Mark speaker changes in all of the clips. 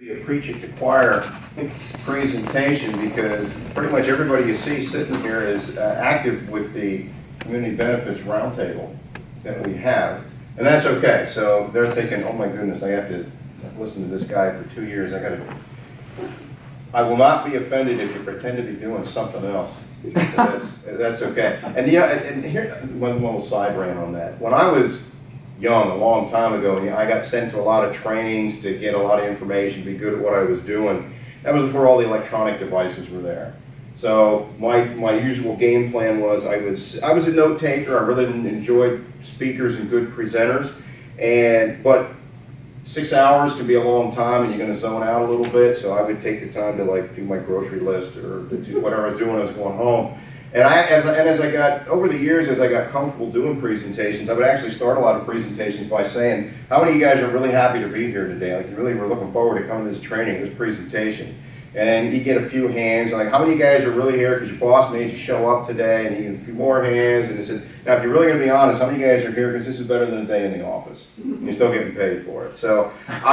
Speaker 1: Be a preach at the choir presentation, because pretty much everybody you see sitting here is active with the Community Benefits Roundtable that we have, and that's okay. So they're thinking, oh my goodness, I have to listen to this guy for 2 years. I will not be offended if you pretend to be doing something else. That's okay. And and here one little side rant on that. When I was young, a long time ago, I got sent to a lot of trainings to get a lot of information, be good at what I was doing. That was before all the electronic devices were there. So my usual game plan was I was a note taker. I really enjoyed speakers and good presenters, but 6 hours can be a long time, and you're going to zone out a little bit. So I would take the time to like do my grocery list or do whatever I was doing when I was going home. And as I got, over the years, as I got comfortable doing presentations, I would actually start a lot of presentations by saying, how many of you guys are really happy to be here today? Like, you really were looking forward to coming to this training, this presentation. And you get a few hands, like, how many of you guys are really here because your boss made you show up today? And you get a few more hands, and they said, now if you're really going to be honest, how many of you guys are here because this is better than a day in the office? And you're still getting paid for it. So, as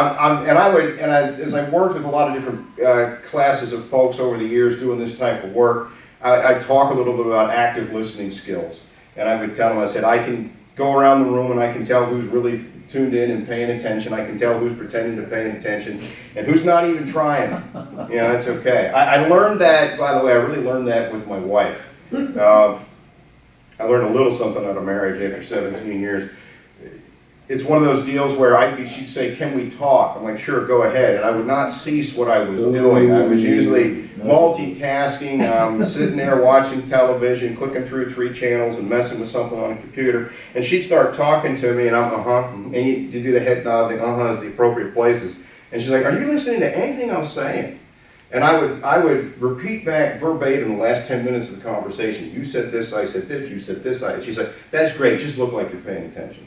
Speaker 1: I worked with a lot of different classes of folks over the years doing this type of work, I talk a little bit about active listening skills. And I would tell them, I said, I can go around the room and I can tell who's really tuned in and paying attention. I can tell who's pretending to pay attention and who's not even trying. You know, that's okay. I learned that, by the way, I really learned that with my wife. I learned a little something out of marriage after 17 years. It's one of those deals where she'd say, can we talk? I'm like, sure, go ahead. And I would not cease what I was doing. I was usually multitasking, sitting there watching television, clicking through 3 channels and messing with something on a computer. And she'd start talking to me, and I'm, and you do the head nodding, is the appropriate places. And she's like, are you listening to anything I'm saying? And I would repeat back verbatim the last 10 minutes of the conversation. You said this, I said this, you said this, and she's like, that's great, just look like you're paying attention.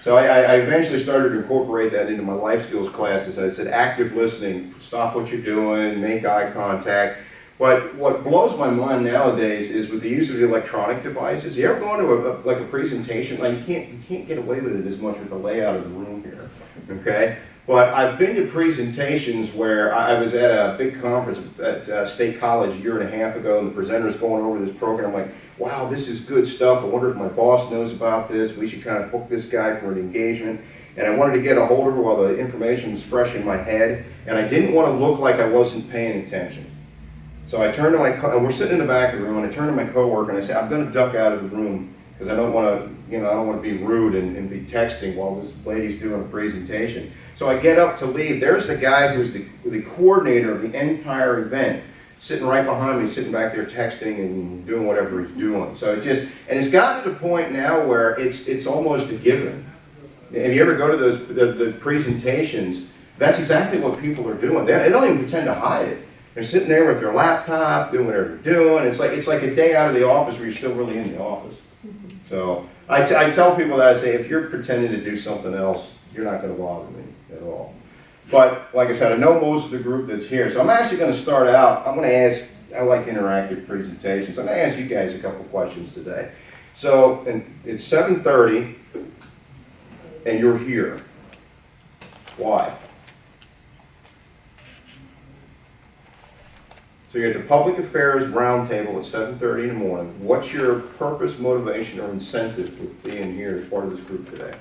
Speaker 1: So I eventually started to incorporate that into my life skills classes. I said active listening, stop what you're doing, make eye contact. But what blows my mind nowadays is with the use of the electronic devices. You ever go into a presentation, like you can't get away with it as much with the layout of the room here, okay? But I've been to presentations where I was at a big conference at State College a year and a half ago, and the presenter's going over this program. I'm like, wow, this is good stuff. I wonder if my boss knows about this. We should kind of book this guy for an engagement. And I wanted to get a hold of her while the information was fresh in my head, and I didn't want to look like I wasn't paying attention. So I turned to and we're sitting in the back of the room, and I turned to my coworker and I said, I'm going to duck out of the room because I don't want to, I don't want to be rude and be texting while this lady's doing a presentation. So I get up to leave. There's the guy who's the coordinator of the entire event, sitting right behind me, sitting back there texting and doing whatever he's doing. So it's gotten to the point now where it's almost a given. If you ever go to the presentations, that's exactly what people are doing. They don't even pretend to hide it. They're sitting there with their laptop, doing whatever they're doing. It's like a day out of the office where you're still really in the office. So I tell people that, I say, if you're pretending to do something else, you're not going to bother me at all. But like I said, I know most of the group that's here, so I'm actually going to start out. I'm going to ask, I like interactive presentations. I'm going to ask you guys a couple questions today. So, and it's 7:30, and you're here. Why? So you're at the Public Affairs Roundtable at 7:30 in the morning. What's your purpose, motivation, or incentive with being here as part of this group today?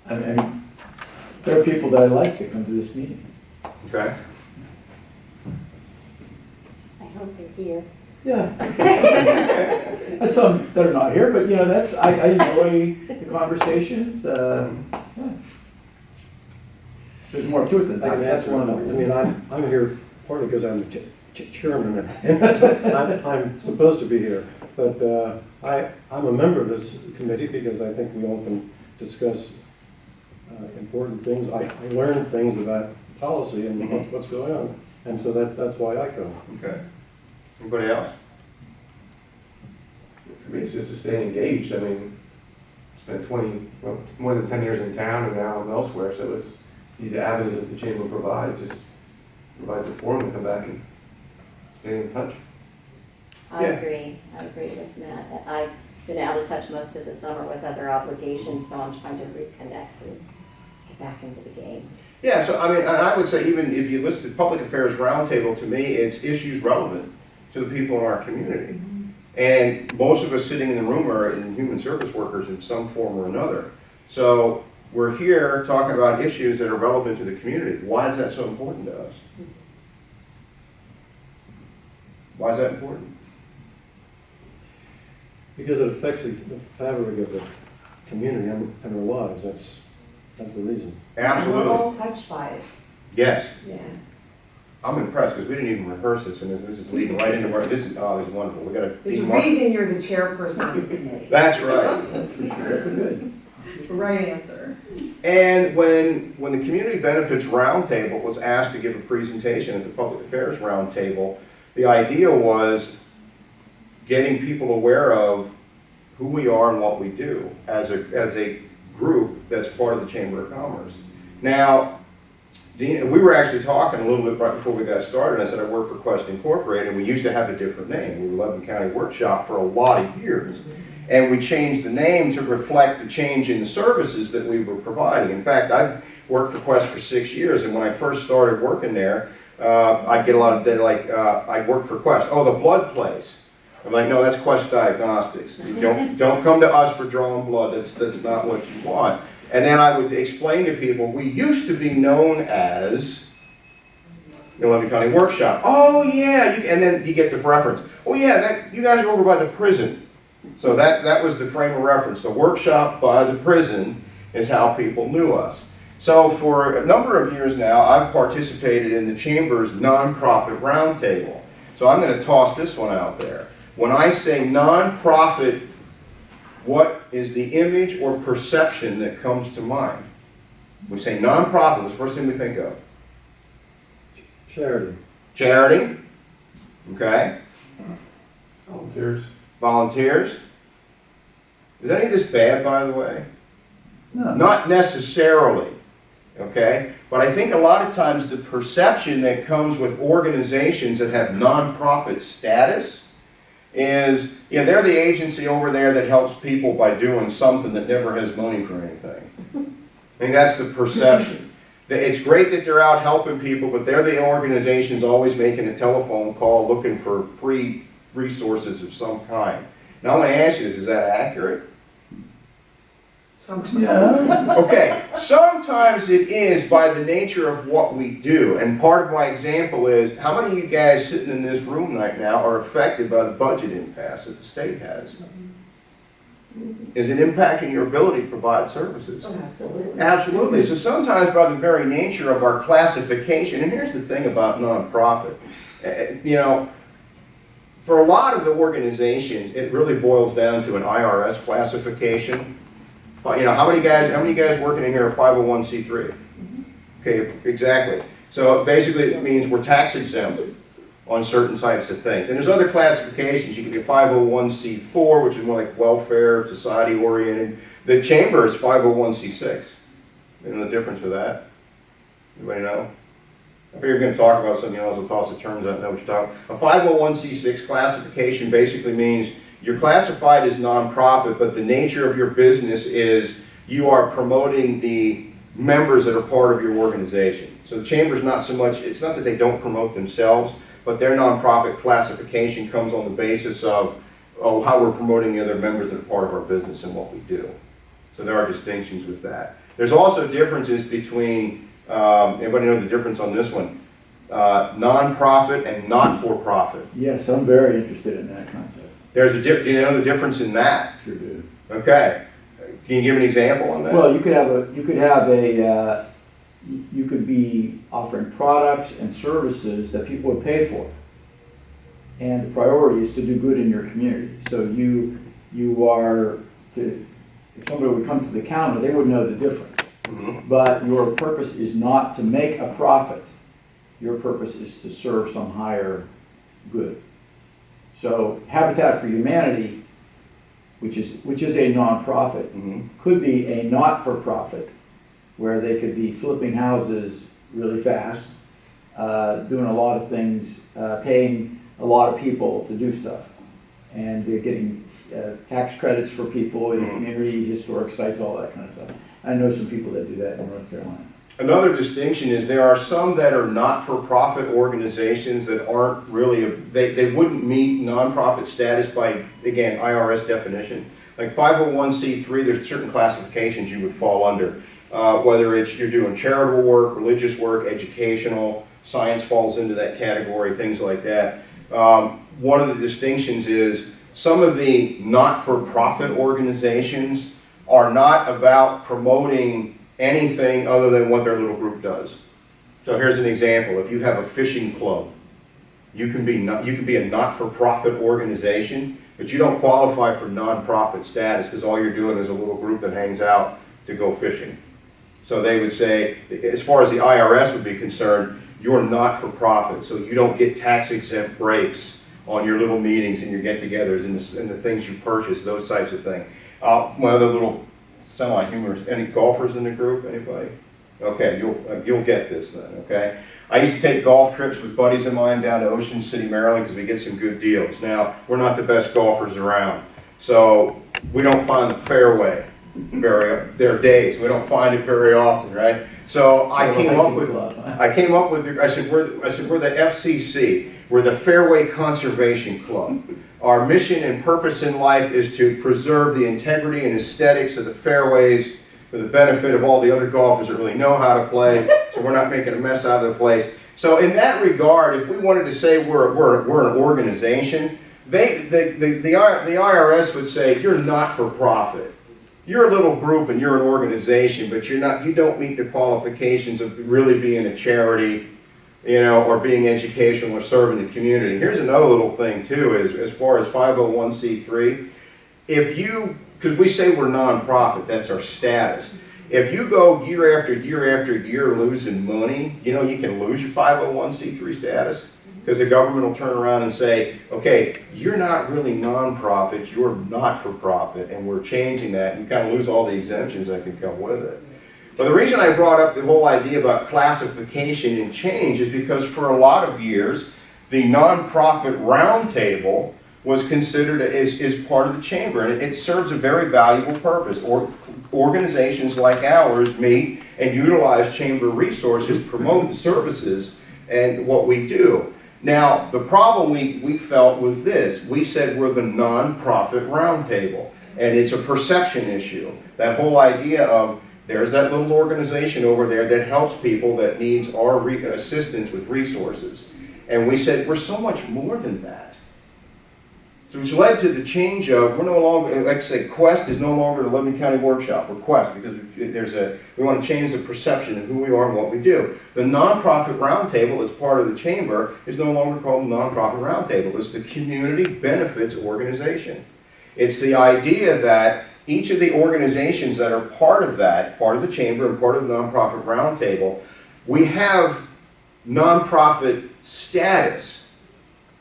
Speaker 2: I mean, there are people that I like to come to this meeting.
Speaker 1: Okay.
Speaker 3: I hope they're here.
Speaker 2: Yeah. And some that are not here, but I enjoy the conversations. Yeah. There's more to it than that. That's one of them.
Speaker 4: I mean, I'm here partly because I'm chairman, and I'm supposed to be here. But I'm a member of this committee because I think we all can discuss important things. I learn things about policy and what's going on, and so that's why I come.
Speaker 1: Okay. Anybody else?
Speaker 5: For me, it's just to stay engaged. I mean, spent more than 10 years in town, and now I'm elsewhere. So it's these avenues that the chamber provides provides a forum to come back and stay in touch.
Speaker 3: I agree with Matt. I've been out of touch most of the summer with other obligations, so I'm trying to reconnect and back into the game.
Speaker 1: Yeah, so I mean, and I would say even if you list the Public Affairs Roundtable, to me, it's issues relevant to the people in our community. And most of us sitting in the room are in human service workers in some form or another. So we're here talking about issues that are relevant to the community. Why is that so important to us? Why is that important?
Speaker 4: Because it affects the fabric of the community and our lives, that's the reason.
Speaker 6: We're
Speaker 1: Absolutely.
Speaker 6: all touched by it,
Speaker 1: Yes.
Speaker 6: yeah.
Speaker 1: I'm impressed because we didn't even rehearse this, and this is leading right into where this is wonderful. We got a
Speaker 6: There's a
Speaker 1: team mark.
Speaker 6: reason you're the chairperson of the committee.
Speaker 1: That's right.
Speaker 2: That's for sure, that's a good.
Speaker 6: Right answer.
Speaker 1: And when the Community Benefits Roundtable was asked to give a presentation at the Public Affairs Roundtable, the idea was getting people aware of who we are and what we do as a group that's part of the Chamber of Commerce. Now, Dean, we were actually talking a little bit right before we got started. I said I work for Quest Incorporated, and we used to have a different name. We were Lebanon County Workshop for a lot of years. And we changed the name to reflect the change in the services that we were providing. In fact, I've worked for Quest for 6 years, and when I first started working there, I'd get a lot of, I worked for Quest. Oh, the blood place. I'm like, no, that's Quest Diagnostics. You don't come to us for drawing blood. That's not what you want. And then I would explain to people, we used to be known as the Lebanon County Workshop. Oh, yeah. And then you get the reference. Oh, yeah, you guys are over by the prison. So that was the frame of reference. The workshop by the prison is how people knew us. So for a number of years now, I've participated in the Chamber's nonprofit roundtable. So I'm going to toss this one out there. When I say nonprofit, what is the image or perception that comes to mind? We say nonprofit, what's the first thing we think of?
Speaker 4: Charity.
Speaker 1: Charity, okay?
Speaker 5: Volunteers.
Speaker 1: Volunteers. Is any of this bad, by the way?
Speaker 2: No.
Speaker 1: Not necessarily, okay? But I think a lot of times the perception that comes with organizations that have nonprofit status is, yeah, they're the agency over there that helps people by doing something that never has money for anything. I think that's the perception. It's great that they're out helping people, but they're the organizations always making a telephone call looking for free resources of some kind. Now I want to ask you this, is that accurate?
Speaker 6: Sometimes.
Speaker 2: Yeah.
Speaker 1: Okay, sometimes it is by the nature of what we do. And part of my example is, how many of you guys sitting in this room right now are affected by the budget impasse that the state has? Is it impacting your ability to provide services?
Speaker 6: Oh, absolutely.
Speaker 1: Absolutely. So sometimes by the very nature of our classification, and here's the thing about nonprofit, you know, for a lot of the organizations, it really boils down to an IRS classification. You know, how many guys working in here are 501c3? Okay, exactly. So basically it means we're tax exempt on certain types of things. And there's other classifications. You can be 501c4, which is more like welfare, society oriented. The chamber is 501c6. You know the difference with that? Anybody know? I figure you're going to talk about something else. I'll toss the terms out and know what you're talking about. A 501c6 classification basically means you're classified as nonprofit, but the nature of your business is you are promoting the members that are part of your organization. So the chamber's not so much, it's not that they don't promote themselves, but their nonprofit classification comes on the basis of how we're promoting the other members that are part of our business and what we do. So there are distinctions with that. There's also differences between, anybody know the difference on this one? Nonprofit and not-for-profit.
Speaker 2: Yes, I'm very interested in that concept.
Speaker 1: Do you know the difference in that?
Speaker 2: Sure do.
Speaker 1: Okay. Can you give an example on that?
Speaker 2: Well, you could be offering products and services that people would pay for. And the priority is to do good in your community. So if somebody would come to the counter, they would know the difference.
Speaker 1: Mhm.
Speaker 2: But your purpose is not to make a profit. Your purpose is to serve some higher good. So Habitat for Humanity, which is a nonprofit,
Speaker 1: Mhm.
Speaker 2: could be a not-for-profit, where they could be flipping houses really fast, doing a lot of things, paying a lot of people to do stuff. And they're getting tax credits for people in the community, historic sites, all that kind of stuff. I know some people that do that in North Carolina.
Speaker 1: Another distinction is there are some that are not-for-profit organizations that aren't really, they wouldn't meet nonprofit status by, again, IRS definition. Like 501c3, there's certain classifications you would fall under. Whether it's you're doing charitable work, religious work, educational, science falls into that category, things like that. One of the distinctions is some of the not-for-profit organizations are not about promoting anything other than what their little group does. So here's an example. If you have a fishing club, you can be a not-for-profit organization, but you don't qualify for nonprofit status because all you're doing is a little group that hangs out to go fishing. So they would say, as far as the IRS would be concerned, you're not-for-profit, so you don't get tax-exempt breaks on your little meetings and your get-togethers and the things you purchase, those types of things. One other little semi-humorous, any golfers in the group, anybody? Okay, you'll get this then, okay? I used to take golf trips with buddies of mine down to Ocean City, Maryland, because we get some good deals. Now, we're not the best golfers around, so we don't find the fairway there are days, we don't find it very often, right? So I came up with, I said, we're the FCC, we're the Fairway Conservation Club. Our mission and purpose in life is to preserve the integrity and aesthetics of the fairways for the benefit of all the other golfers that really know how to play, so we're not making a mess out of the place. So in that regard, if we wanted to say we're an organization, the IRS would say you're not for profit. You're a little group and you're an organization, but you don't meet the qualifications of really being a charity, or being educational or serving the community. Here's another little thing too, is as far as 501c3, because we say we're nonprofit, that's our status. If you go year after year after year losing money, you can lose your 501c3 status, because the government will turn around and say, okay, you're not really nonprofit, you're not-for-profit, and we're changing that, and you kind of lose all the exemptions that can come with it. But the reason I brought up the whole idea about classification and change is because for a lot of years, the nonprofit roundtable was considered as part of the chamber, and it serves a very valuable purpose. Organizations like ours meet and utilize chamber resources, promote the services and what we do. Now, the problem we felt was this. We said we're the nonprofit roundtable, and it's a perception issue. That whole idea of there's that little organization over there that helps people that needs our assistance with resources. And we said, we're so much more than that. So which led to the change of, we're no longer, like I say, Quest is no longer the Lebanon County Workshop. We're Quest because we want to change the perception of who we are and what we do. The nonprofit roundtable that's part of the chamber is no longer called the nonprofit roundtable. It's the Community Benefits Organization. It's the idea that each of the organizations that are part of the chamber and part of the nonprofit roundtable, we have nonprofit status,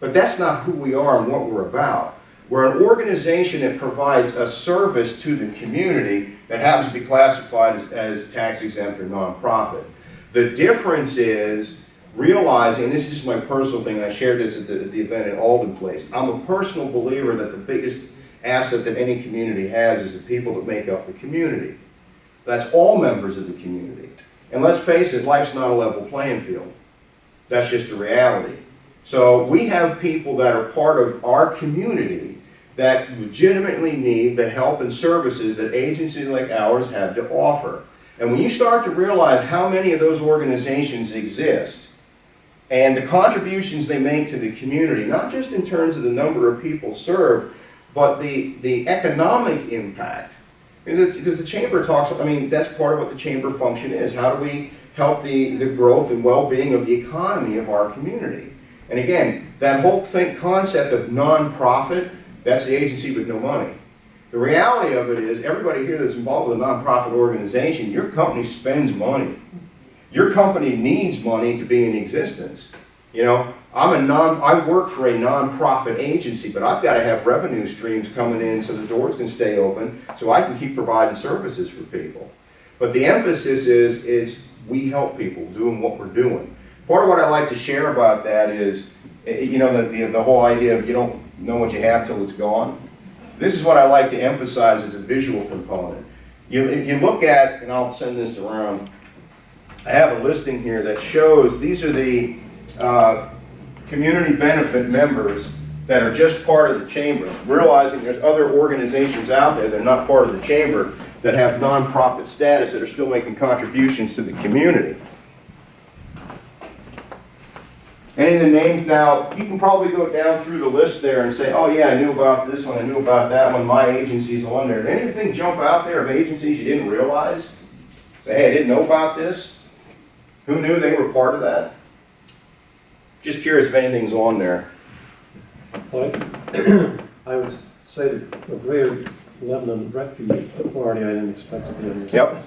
Speaker 1: but that's not who we are and what we're about. We're an organization that provides a service to the community that happens to be classified as tax exempt or nonprofit. The difference is realizing, and this is just my personal thing, and I shared this at the event at Alden Place, I'm a personal believer that the biggest asset that any community has is the people that make up the community. That's all members of the community. And let's face it, life's not a level playing field. That's just a reality. So we have people that are part of our community that legitimately need the help and services that agencies like ours have to offer. And when you start to realize how many of those organizations exist and the contributions they make to the community, not just in terms of the number of people served, but the economic impact, because the chamber talks, that's part of what the chamber function is. How do we help the growth and well-being of the economy of our community? And again, that whole concept of nonprofit, that's the agency with no money. The reality of it is, everybody here that's involved with a nonprofit organization, your company spends money. Your company needs money to be in existence. I work for a nonprofit agency, but I've got to have revenue streams coming in so the doors can stay open, so I can keep providing services for people. But the emphasis is we help people doing what we're doing. Part of what I like to share about that is, the whole idea of you don't know what you have till it's gone. This is what I like to emphasize as a visual component. You look at, and I'll send this around, I have a listing here that shows, these are the community benefit members that are just part of the chamber, realizing there's other organizations out there that are not part of the chamber that have nonprofit status that are still making contributions to the community. Any of the names now, you can probably go down through the list there and say, oh yeah, I knew about this one, I knew about that one, my agency's on there. Did anything jump out there of agencies you didn't realize? Say, hey, I didn't know about this? Who knew they were part of that? Just curious if anything's on there.
Speaker 4: Well, I would say that the Greater Lebanon Refuge Authority, I didn't expect to be in this.
Speaker 1: Yep.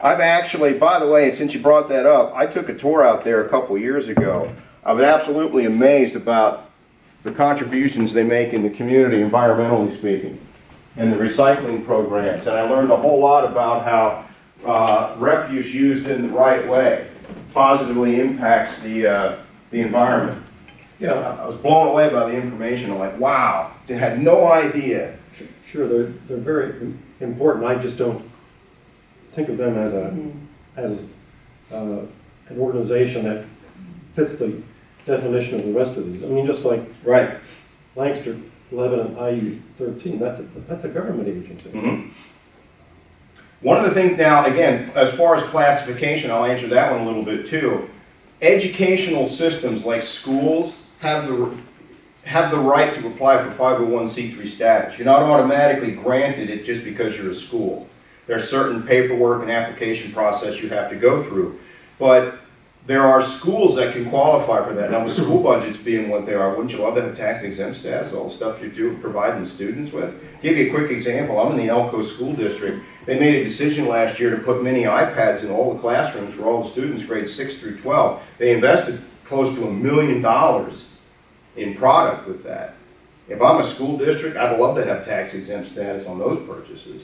Speaker 1: I've actually, by the way, since you brought that up, I took a tour out there a couple years ago. I was absolutely amazed about the contributions they make in the community, environmentally speaking, and the recycling programs. And I learned a whole lot about how refuse used in the right way positively impacts the environment.
Speaker 4: Yeah,
Speaker 1: I was blown away by the information. I'm like, wow, I had no idea.
Speaker 4: sure, they're very important. I just don't think of them as an organization that fits the definition of the rest of these. I mean, just like
Speaker 1: Right.
Speaker 4: Lancaster, Lebanon, IU-13, that's a government agency.
Speaker 1: Mm-hmm. One of the things now, again, as far as classification, I'll answer that one a little bit too. Educational systems like schools have the right to apply for 501c3 status. You're not automatically granted it just because you're a school. There's certain paperwork and application process you have to go through. But there are schools that can qualify for that. Now with school budgets being what they are, wouldn't you love to have tax exempt status, all the stuff you do providing students with? Give you a quick example. I'm in the Elko School District. They made a decision last year to put mini iPads in all the classrooms for all the students grades 6 through 12. They invested close to $1 million in product with that. If I'm a school district, I'd love to have tax exempt status on those purchases.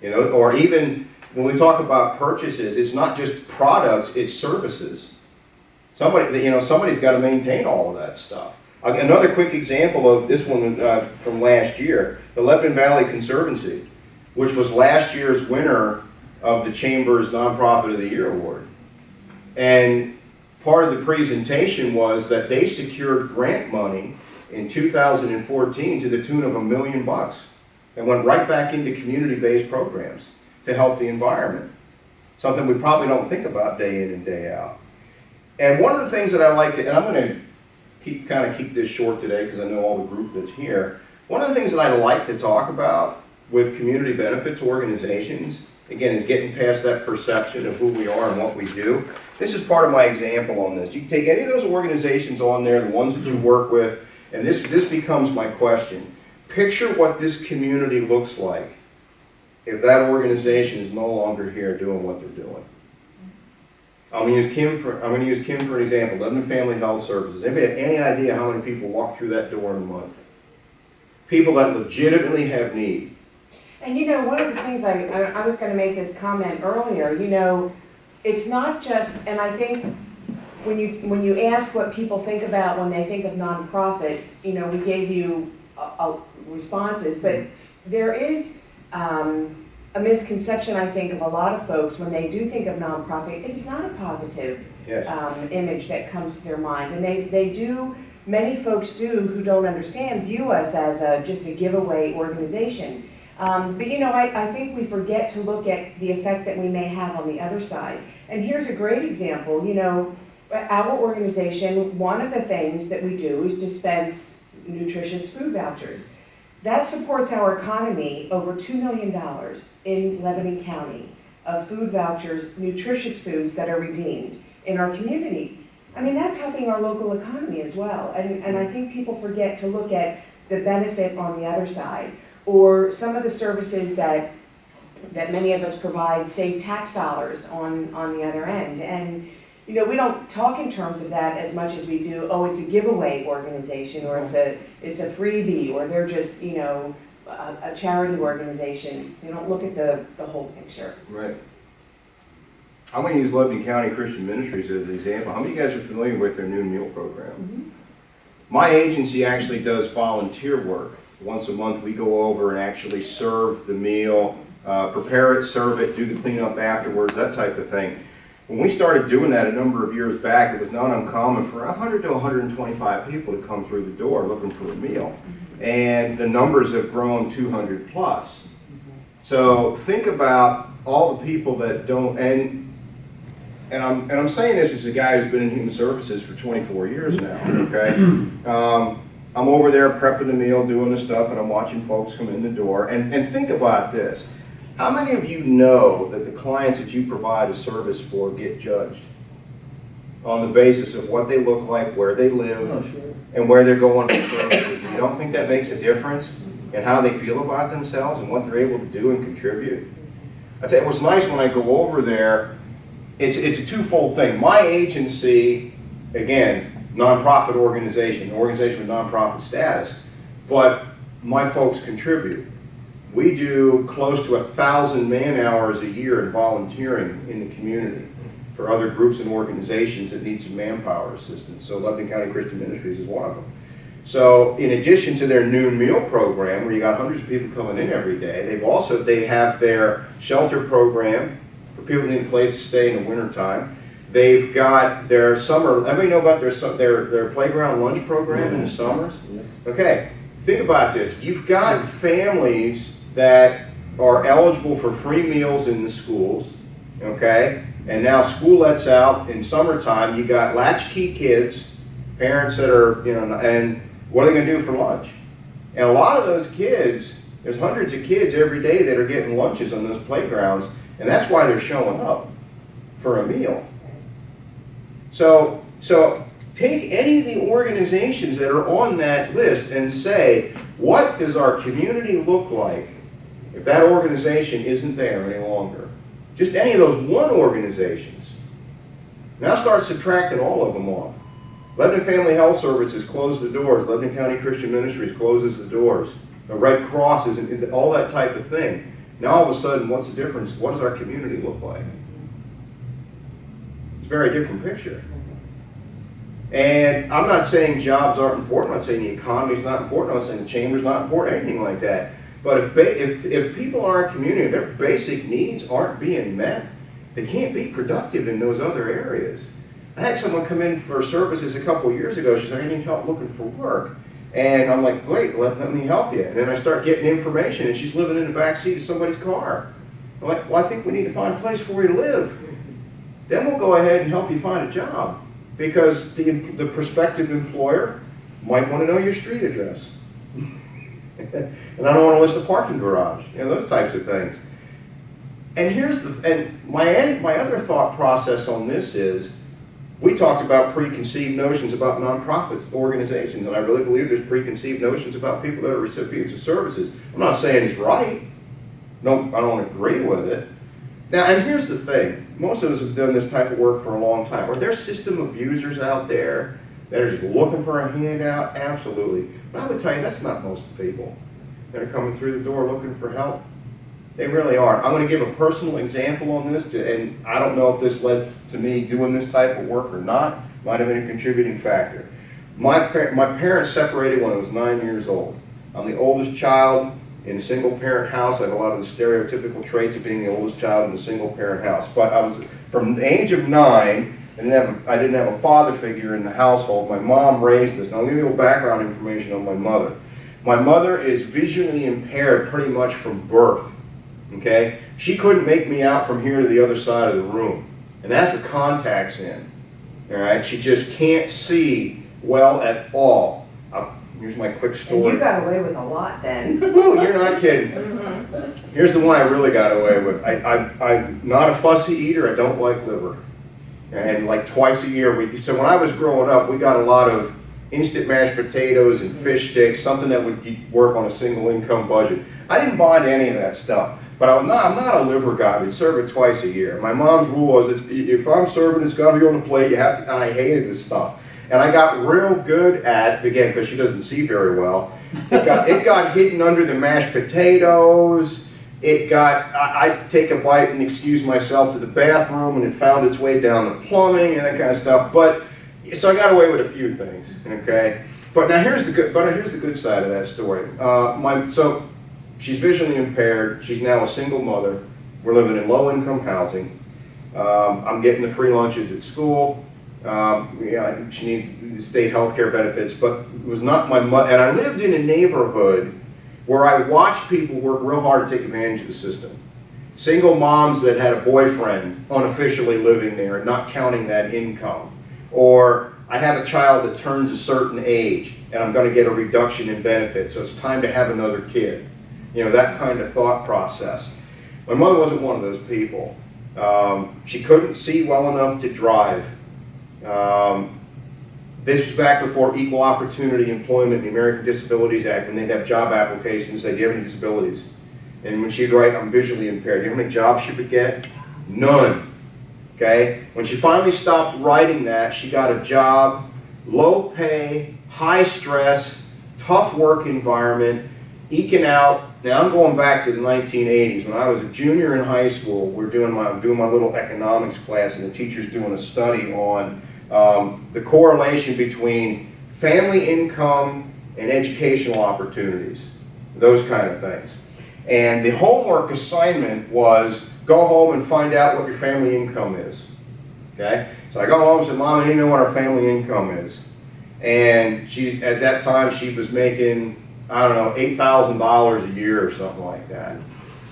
Speaker 1: You know, or even when we talk about purchases, it's not just products, it's services. Somebody's got to maintain all of that stuff. Another quick example of this one from last year, the Lebanon Valley Conservancy, which was last year's winner of the Chamber's Nonprofit of the Year Award. And part of the presentation was that they secured grant money in 2014 to the tune of $1 million. That went right back into community-based programs to help the environment. Something we probably don't think about day in and day out. And one of the things that I like to, and I'm going to kind of keep this short today because I know all the group that's here. One of the things that I like to talk about with community benefits organizations, again, is getting past that perception of who we are and what we do. This is part of my example on this. You can take any of those organizations on there, the ones that you work with, and this becomes my question. Picture what this community looks like if that organization is no longer here doing what they're doing. I'm going to use Kim for an example. Lebanon Family Health Services. Anybody have any idea how many people walk through that door in a month? People that legitimately have need.
Speaker 7: And you know, one of the things I was going to make this comment earlier, you know, it's not just, and I think when you ask what people think about when they think of nonprofit, you know, we gave you responses, but there is a misconception, I think, of a lot of folks when they do think of nonprofit. It is not a positive image that comes to their mind, and they do. Many folks do who don't understand view us as just a giveaway organization. But you know, I think we forget to look at the effect that we may have on the other side. And here's a great example. You know, our organization, one of the things that we do is dispense nutritious food vouchers. That supports our economy over $2 million in Lebanon County of food vouchers, nutritious foods that are redeemed in our community. I mean, that's helping our local economy as well. And I think people forget to look at the benefit on the other side, or some of the services that many of us provide save tax dollars on the other end. And you know, we don't talk in terms of that as much as we do, oh, it's a giveaway organization, or it's a freebie, or they're just, you know, a charity organization. You don't look at the whole picture.
Speaker 1: Right. I'm going to use Lebanon County Christian Ministries as an example. How many of you guys are familiar with their noon meal program? Mm-hmm. My agency actually does volunteer work. Once a month we go over and actually serve the meal prepare it, serve it, do the cleanup afterwards, that type of thing. When we started doing that a number of years back, it was not uncommon for 100 to 125 people to come through the door looking for a meal. And the numbers have grown 200 plus. So think about all the people that don't, and I'm saying this as a guy who's been in human services for 24 years now, okay? I'm over there prepping the meal, doing the stuff, and I'm watching folks come in the door. And think about this. How many of you know that the clients that you provide a service for get judged on the basis of what they look like, where they live, and where they're going for services? And you don't think that makes a difference in how they feel about themselves and what they're able to do and contribute? I tell you, what's nice when I go over there, it's a twofold thing. My agency, again, nonprofit organization with nonprofit status, but my folks contribute. We do close to 1,000 man-hours a year in volunteering in the community for other groups and organizations that need some manpower assistance. So Lebanon County Christian Ministries is one of them. So in addition to their noon meal program, where you got hundreds of people coming in every day, they have their shelter program for people who need a place to stay in the wintertime. They've got their summer, everybody know about their playground lunch program in the summers?
Speaker 4: Yes.
Speaker 1: Okay, think about this. You've got families that are eligible for free meals in the schools, okay? And now school lets out in summertime, you got latchkey kids, parents that are, and what are they gonna do for lunch? And a lot of those kids, there's hundreds of kids every day that are getting lunches on those playgrounds, and that's why they're showing up for a meal. So take any of the organizations that are on that list and say, what does our community look like if that organization isn't there any longer? Just any of those one organizations. Now start subtracting all of them off. Lebanon Family Health Services closed the doors. Lebanon County Christian Ministries closes the doors. The Red Cross isn't, all that type of thing. Now all of a sudden, what's the difference? What does our community look like? It's a very different picture. And I'm not saying jobs aren't important. I'm not saying the economy's not important. I'm not saying the chamber's not important, anything like that. But if people in our community, their basic needs aren't being met, they can't be productive in those other areas. I had someone come in for services a couple of years ago. She said, I need help looking for work. And I'm like, great, let me help you. And then I start getting information, and she's living in the back seat of somebody's car. I'm like, well, I think we need to find a place for you to live. Then we'll go ahead and help you find a job. Because the prospective employer might want to know your street address. And I don't want to list a parking garage, those types of things. And my other thought process on this is, we talked about preconceived notions about nonprofit organizations, and I really believe there's preconceived notions about people that are recipients of services. I'm not saying it's right. No, I don't agree with it. Now, and here's the thing. Most of us have done this type of work for a long time. Are there system abusers out there that are just looking for a handout? Absolutely. But I would tell you, that's not most of the people that are coming through the door looking for help. They really are. I'm going to give a personal example on this, and I don't know if this led to me doing this type of work or not. Might have been a contributing factor. My parents separated when I was 9 years old. I'm the oldest child in a single-parent house. I have a lot of the stereotypical traits of being the oldest child in a single-parent house. But I was, from the age of 9, I didn't have a father figure in the household. My mom raised us. Now, I'll give you a little background information on my mother. My mother is visually impaired pretty much from birth. Okay? She couldn't make me out from here to the other side of the room. And that's with contacts in. All right? She just can't see well at all. Here's my quick story.
Speaker 7: And you got away with a lot then.
Speaker 1: Woo, you're not kidding. Here's the one I really got away with. I'm not a fussy eater. I don't like liver. And like twice a year, so when I was growing up, we got a lot of instant mashed potatoes and fish sticks, something that would work on a single income budget. I didn't buy into any of that stuff. But I'm not a liver guy. We'd serve it twice a year. My mom's rule was, if I'm serving, it's got to be on the plate. You have to, and I hated this stuff. And I got real good at, again, because she doesn't see very well, it got hidden under the mashed potatoes. I'd take a bite and excuse myself to the bathroom, and it found its way down the plumbing and that kind of stuff. So I got away with a few things, okay? But now here's the good side of that story. she's visually impaired. She's now a single mother. We're living in low-income housing. I'm getting the free lunches at school. Yeah, she needs state health care benefits, but it was not my mother. And I lived in a neighborhood where I watched people work real hard to take advantage of the system. Single moms that had a boyfriend unofficially living there and not counting that income. Or I have a child that turns a certain age and I'm going to get a reduction in benefits, so it's time to have another kid. You know, that kind of thought process. My mother wasn't one of those people. She couldn't see well enough to drive. This was back before equal opportunity employment, the American Disabilities Act, when they'd have job applications, they'd give any disabilities. And when she'd write, I'm visually impaired, you know how many jobs she would get? None. Okay? When she finally stopped writing that, she got a job, low pay, high stress, tough work environment, eking out. Now I'm going back to the 1980s. When I was a junior in high school, I'm doing my little economics class, and the teacher's doing a study on the correlation between family income and educational opportunities, those kind of things. And the homework assignment was go home and find out what your family income is. Okay? So I go home and said, Mom, I need to know what our family income is. And at that time she was making, I don't know, $8,000 a year or something like that.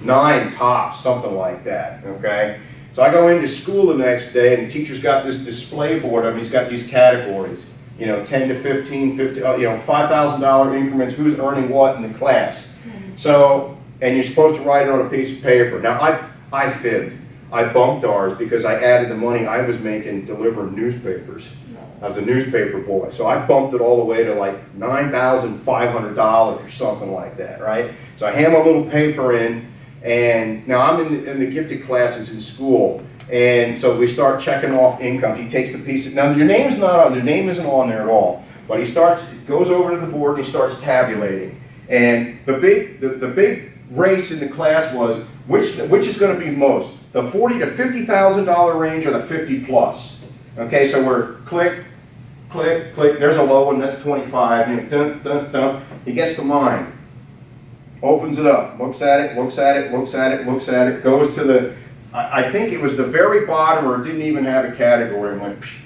Speaker 1: 9 tops, something like that. Okay? So I go into school the next day, and the teacher's got this display board of, he's got these categories, you know, 10 to 15, 50, you know, $5,000 increments, who's earning what in the class. So, and you're supposed to write it on a piece of paper. Now, I fibbed. I bumped ours because I added the money I was making delivering newspapers. I was a newspaper boy. So I bumped it all the way to like $9,500 or something like that, right? So I hand my little paper in, and now I'm in the gifted classes in school, and so we start checking off income. He takes the piece of, now your name's not on, your name isn't on there at all, but he goes over to the board and he starts tabulating. And the big race in the class was which is going to be most, the $40,000 to $50,000 range or the 50 plus. Okay, so we're click, click, click. There's a low one, that's 25. You know, dun, dun, dun. He gets to mine. Opens it up, looks at it, looks at it, looks at it, looks at it, goes to the, I think it was the very bottom, or it didn't even have a category, and went, psh.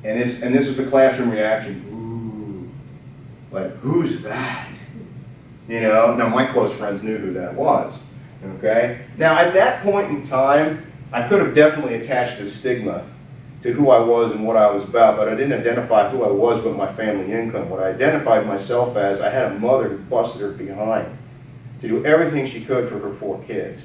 Speaker 1: And this is the classroom reaction, ooh, like, who's that? You know, now my close friends knew who that was, okay? Now at that point in time, I could have definitely attached a stigma to who I was and what I was about, but I didn't identify who I was but my family income. What I identified myself as, I had a mother who busted her behind to do everything she could for her 4 kids.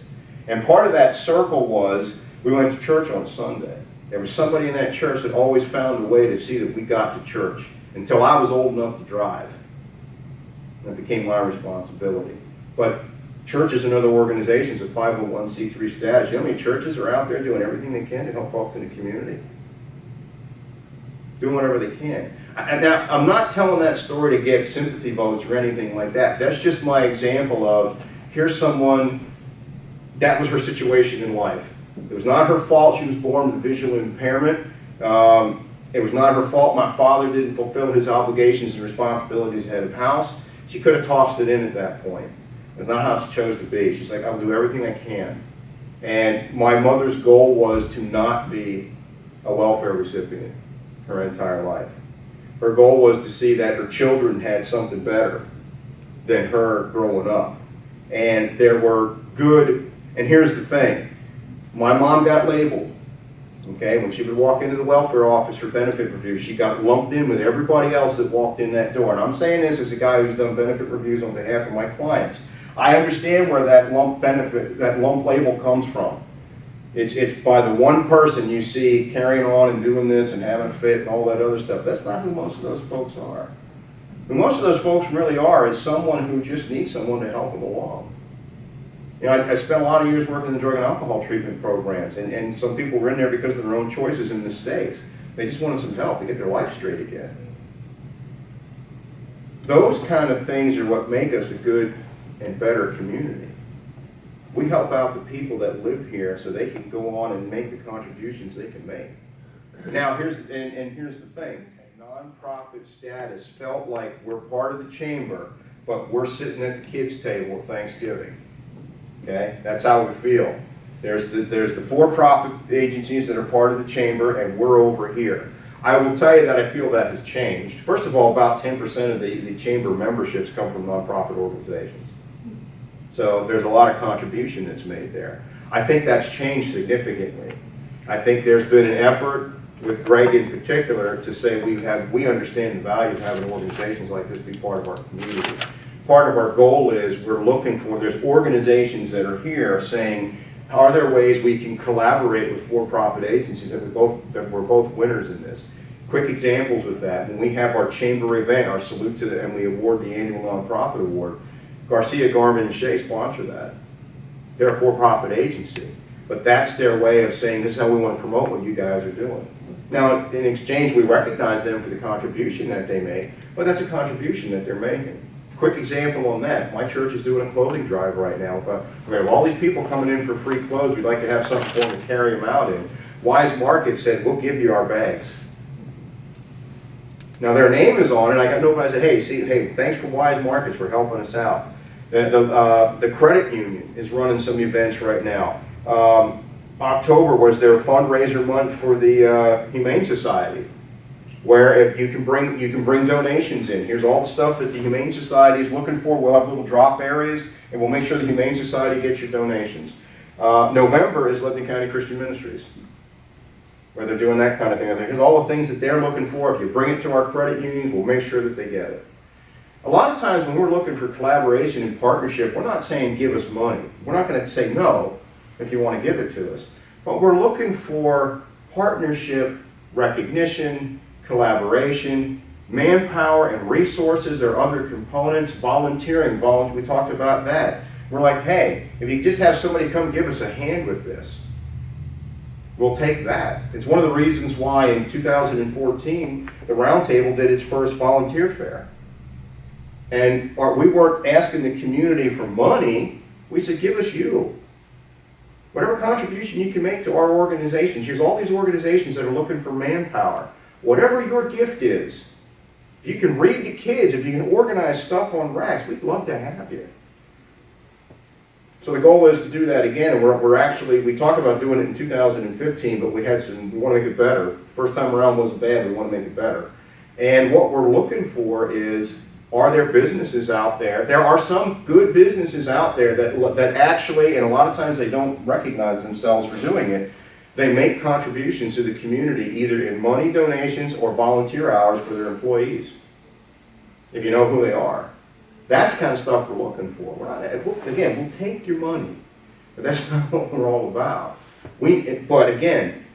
Speaker 1: And part of that circle was, we went to church on Sunday. There was somebody in that church that always found a way to see that we got to church until I was old enough to drive. That became my responsibility. But churches and other organizations of 501c3 status, you know how many churches are out there doing everything they can to help folks in the community? Doing whatever they can. And now, I'm not telling that story to get sympathy votes or anything like that. That's just my example of, here's someone, that was her situation in life. It was not her fault she was born with visual impairment. It was not her fault my father didn't fulfill his obligations and responsibilities as head of house. She could have tossed it in at that point. It's not how she chose to be. She's like, I'll do everything I can. And my mother's goal was to not be a welfare recipient her entire life. Her goal was to see that her children had something better than her growing up. And there were good, and here's the thing, my mom got labeled, okay? When she would walk into the welfare office for benefit reviews, she got lumped in with everybody else that walked in that door. And I'm saying this as a guy who's done benefit reviews on behalf of my clients. I understand where that lump label comes from. It's by the one person you see carrying on and doing this and having a fit and all that other stuff. That's not who most of those folks are. Who most of those folks really are is someone who just needs someone to help them along. You know, I spent a lot of years working in the drug and alcohol treatment programs, and some people were in there because of their own choices and mistakes. They just wanted some help to get their life straight again. Those kind of things are what make us a good and better community. We help out the people that live here so they can go on and make the contributions they can make. Now, here's the thing. A nonprofit status felt like we're part of the chamber, but we're sitting at the kids' table at Thanksgiving. Okay, that's how we feel. There's the for-profit agencies that are part of the chamber, and we're over here. I will tell you that I feel that has changed. First of all, about 10% of the chamber memberships come from nonprofit organizations. So there's a lot of contribution that's made there. I think that's changed significantly. I think there's been an effort, with Greg in particular, to say we understand the value of having organizations like this be part of our community. Part of our goal is we're looking for, there's organizations that are here saying, are there ways we can collaborate with for-profit agencies that we're both winners in this? Quick examples with that, when we have our chamber event, our salute to and we award the annual nonprofit award, Garcia, Garmin, and Shea sponsor that. They're a for-profit agency, but that's their way of saying this is how we want to promote what you guys are doing. Now, in exchange, we recognize them for the contribution that they make, but that's a contribution that they're making. Quick example on that, my church is doing a clothing drive right now. We have all these people coming in for free clothes, we'd like to have something for them to carry them out in. Wise Market said, we'll give you our bags. Now their name is on it, I got nobody said, hey, thanks for Wise Markets for helping us out. The credit union is running some events right now. October was their fundraiser month for the Humane Society, where if you can bring donations in. Here's all the stuff that the Humane Society is looking for. We'll have little drop areas, and we'll make sure the Humane Society gets your donations. November is Lebanon County Christian Ministries, where they're doing that kind of thing. Here's all the things that they're looking for. If you bring it to our credit unions, we'll make sure that they get it. A lot of times when we're looking for collaboration and partnership, we're not saying give us money. We're not going to say no if you want to give it to us. But we're looking for partnership, recognition, collaboration, manpower and resources or other components, volunteering, we talked about that. We're like, hey, if you just have somebody come give us a hand with this, we'll take that. It's one of the reasons why in 2014, the Roundtable did its first volunteer fair. And we weren't asking the community for money, we said, give us you. Whatever contribution you can make to our organizations. Here's all these organizations that are looking for manpower. Whatever your gift is, if you can read to kids, if you can organize stuff on racks, we'd love to have you. So the goal is to do that again, and we talked about doing it in 2015, but we want to make it better. First time around wasn't bad, we want to make it better. And what we're looking for is, are there businesses out there? There are some good businesses out there that actually, and a lot of times they don't recognize themselves for doing it, they make contributions to the community either in money donations or volunteer hours for their employees, if you know who they are. That's the kind of stuff we're looking for. We'll take your money, but that's not what we're all about. But again,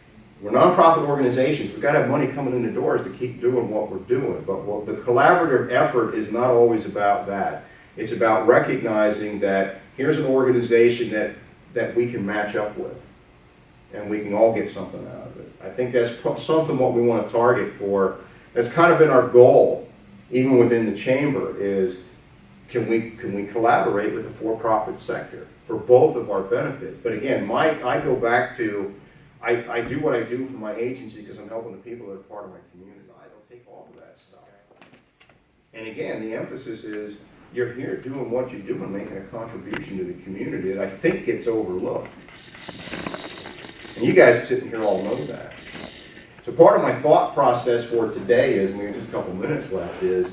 Speaker 1: we're nonprofit organizations. We've got to have money coming in the doors to keep doing what we're doing. But the collaborative effort is not always about that. It's about recognizing that here's an organization that we can match up with, and we can all get something out of it. I think that's something what we want to target for. That's kind of been our goal, even within the chamber, is can we collaborate with the for-profit sector for both of our benefit? But again, I go back to, I do what I do for my agency because I'm helping the people that are part of my community. I don't take all of that stuff. And again, the emphasis is you're here doing what you do and making a contribution to the community that I think gets overlooked. And you guys sitting here all know that. So part of my thought process for today is, we have just a couple minutes left, is,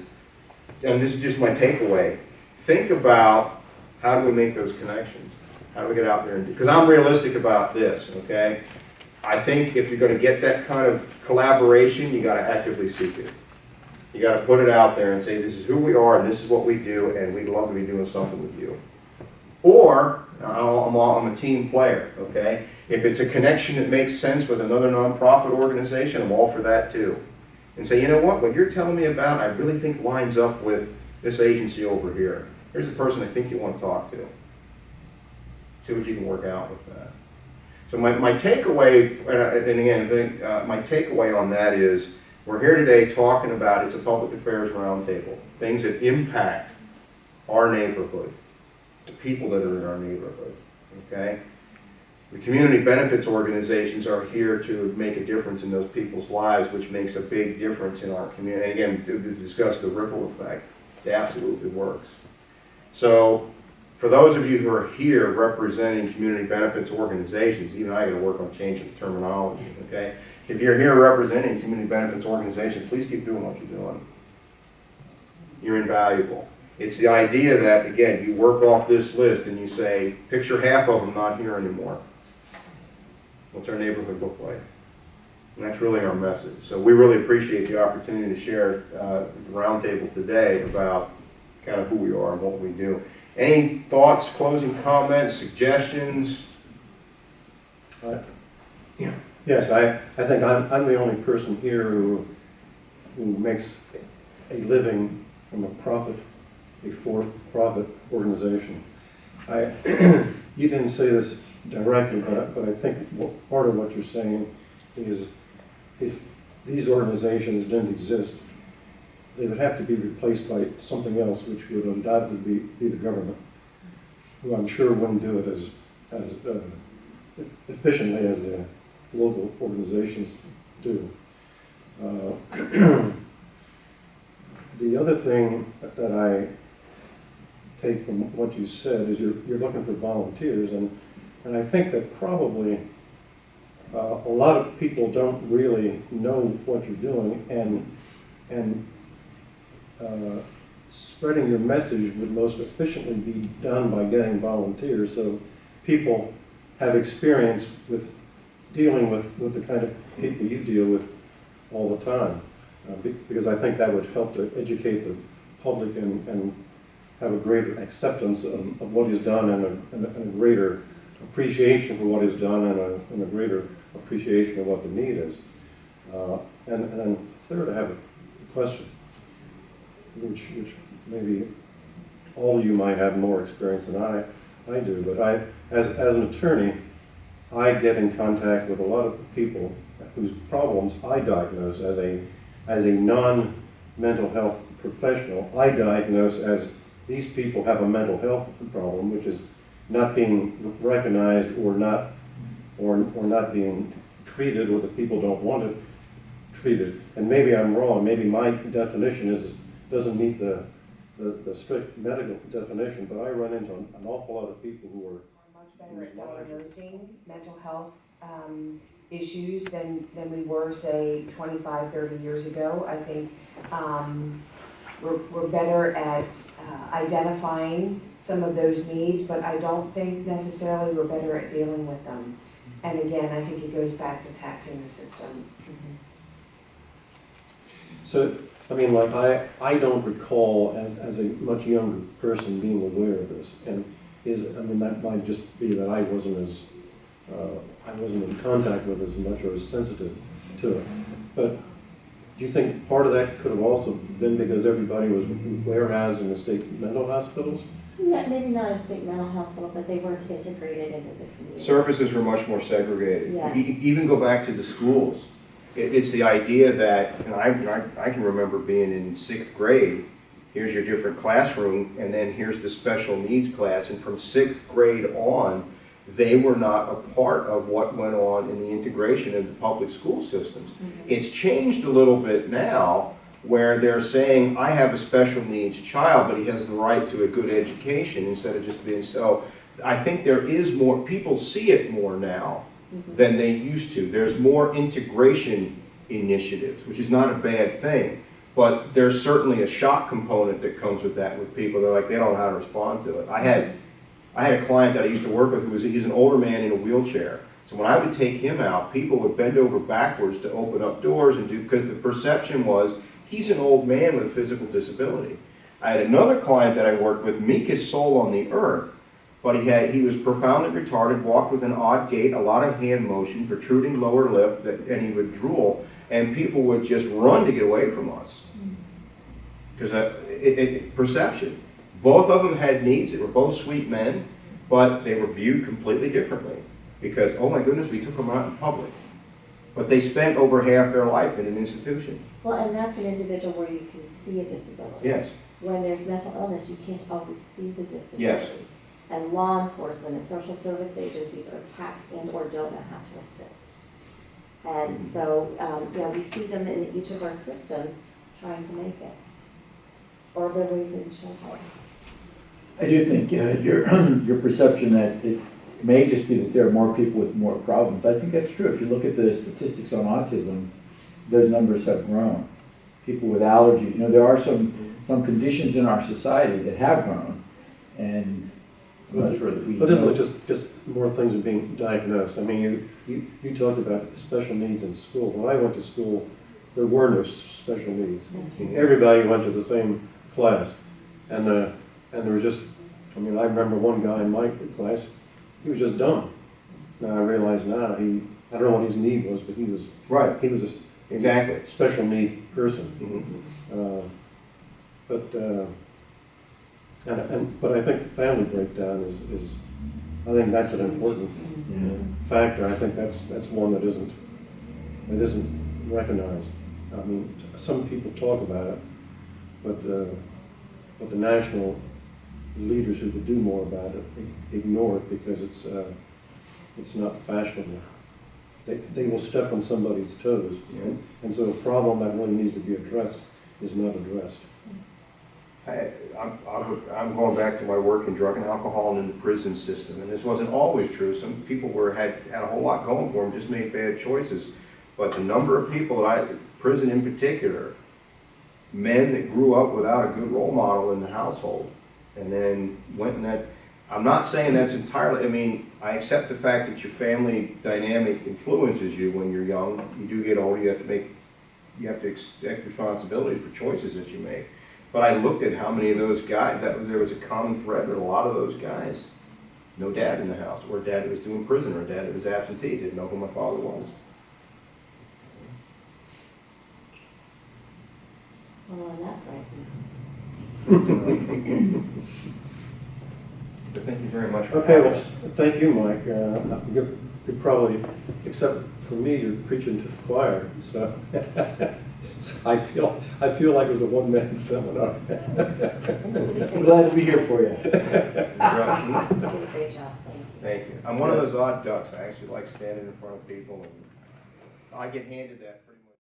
Speaker 1: and this is just my takeaway, think about how do we make those connections? How do we get out there and do, because I'm realistic about this, okay? I think if you're going to get that kind of collaboration, you got to actively seek it. You got to put it out there and say, this is who we are and this is what we do, and we'd love to be doing something with you. Or, I'm a team player, okay? If it's a connection that makes sense with another nonprofit organization, I'm all for that too. And say, you know what you're telling me about, I really think lines up with this agency over here. Here's the person I think you want to talk to. See what you can work out with that. So my takeaway, and again, my takeaway on that is, we're here today talking about, it's a Public Affairs Roundtable, things that impact our neighborhood, the people that are in our neighborhood, okay? The community benefits organizations are here to make a difference in those people's lives, which makes a big difference in our community. And again, to discuss the ripple effect, it absolutely works. So for those of you who are here representing community benefits organizations, even I got to work on changing the terminology, okay? If you're here representing community benefits organizations, please keep doing what you're doing. You're invaluable. It's the idea that, again, you work off this list and you say, picture half of them not here anymore. What's our neighborhood look like? And that's really our message. So we really appreciate the opportunity to share the roundtable today about kind of who we are and what we do. Any thoughts, closing comments, suggestions?
Speaker 4: Yes, I think I'm the only person here who makes a living from a for-profit organization. You didn't say this directly, but I think part of what you're saying is if these organizations didn't exist, they would have to be replaced by something else, which would undoubtedly be the government, who I'm sure wouldn't do it as efficiently as the local organizations do. The other thing that I take from what you said is you're looking for volunteers, and I think that probably a lot of people don't really know what you're doing, and spreading your message would most efficiently be done by getting volunteers, so people have experience with dealing with the kind of people you deal with all the time. Because I think that would help to educate the public and have a greater acceptance of what is done and a greater appreciation for what is done and a greater appreciation of what the need is. And then third, I have a question, which maybe all of you might have more experience than I do, but as an attorney, I get in contact with a lot of people whose problems I diagnose as a non-mental health professional. I diagnose as these people have a mental health problem, which is not being recognized or not being treated, or that people don't want it treated. And maybe I'm wrong. Maybe my definition doesn't meet the strict medical definition, but I run into an awful lot of people who are
Speaker 7: Much better at diagnosing mental health issues than we were, say, 25, 30 years ago. I think we're better at identifying some of those needs, but I don't think necessarily we're better at dealing with them. And again, I think it goes back to taxing the system.
Speaker 4: So, I mean, like, I don't recall as a much younger person being aware of this, and that might just be that I wasn't in contact with it as much or as sensitive to it. But do you think part of that could have also been because everybody was warehoused in the state mental hospitals?
Speaker 3: Yeah, maybe not a state mental hospital, but they weren't integrated into the community.
Speaker 1: Services were much more segregated.
Speaker 3: Yes.
Speaker 1: Even go back to the schools. It's the idea that, and I can remember being in 6th grade, here's your different classroom, and then here's the special needs class, and from 6th grade on, they were not a part of what went on in the integration of the public school systems.
Speaker 3: Mm-hmm.
Speaker 1: It's changed a little bit now, where they're saying, I have a special needs child, but he has the right to a good education, instead of just being so. I think there is more, people see it more now than they used to. There's more integration initiatives, which is not a bad thing, but there's certainly a shock component that comes with that with people. They're like, they don't know how to respond to it. I had a client that I used to work with he's an older man in a wheelchair. So when I would take him out, people would bend over backwards to open up doors and because the perception was, he's an old man with a physical disability. I had another client that I worked with, meekest soul on the earth, but he was profoundly retarded, walked with an odd gait, a lot of hand motion, protruding lower lip, and he would drool, and people would just run to get away from us. Because perception. Both of them had needs. They were both sweet men, but they were viewed completely differently. Because, oh my goodness, we took them out in public. But they spent over half their life in an institution.
Speaker 3: Well, and that's an individual where you can see a disability.
Speaker 1: Yes.
Speaker 3: When there's mental illness, you can't always see the disability.
Speaker 1: Yes.
Speaker 3: And law enforcement and social service agencies are taxed and or don't know how to assist. And so, we see them in each of our systems trying to make it. Or they're raising children.
Speaker 2: I do think your perception that it may just be that there are more people with more problems. I think that's true. If you look at the statistics on autism, those numbers have grown. People with allergies, there are some conditions in our society that have grown, and I'm not sure that we.
Speaker 4: But isn't it just more things are being diagnosed? I mean, you talked about special needs in school. When I went to school, there were no special needs. Everybody went to the same class, and there was just, I remember one guy in my class, he was just dumb. Now I realize now, I don't know what his need was, but he was a
Speaker 1: Exactly.
Speaker 4: special need person. But I think the family breakdown is I think that's an important factor. I think that's one that isn't recognized. I mean, some people talk about it, but the national leaders who could do more about it ignore it because it's not fashionable. They will step on somebody's toes, and so a problem that really needs to be addressed is not addressed.
Speaker 1: I'm going back to my work in drug and alcohol and in the prison system, and this wasn't always true. Some people had a whole lot going for them, just made bad choices. But the number of people prison in particular, men that grew up without a good role model in the household, and then went in that. I'm not saying that's entirely, I accept the fact that your family dynamic influences you when you're young. You do get older, you have to accept responsibilities for choices that you make. But I looked at how many of those guys, there was a common thread with a lot of those guys. No dad in the house, or dad that was doing prison, or dad that was absentee, didn't know who my father was.
Speaker 3: Well, on that front.
Speaker 1: But thank you very much for
Speaker 4: Okay,
Speaker 1: having
Speaker 4: well,
Speaker 1: us.
Speaker 4: thank you, Mike. You could probably, except for me, you're preaching to the choir, so I feel like it was a one-man seminar.
Speaker 2: I'm glad to be here for you.
Speaker 3: You did a great job, thank you.
Speaker 1: Thank you. I'm one of those odd ducks. I actually like standing in front of people, and I get handed that.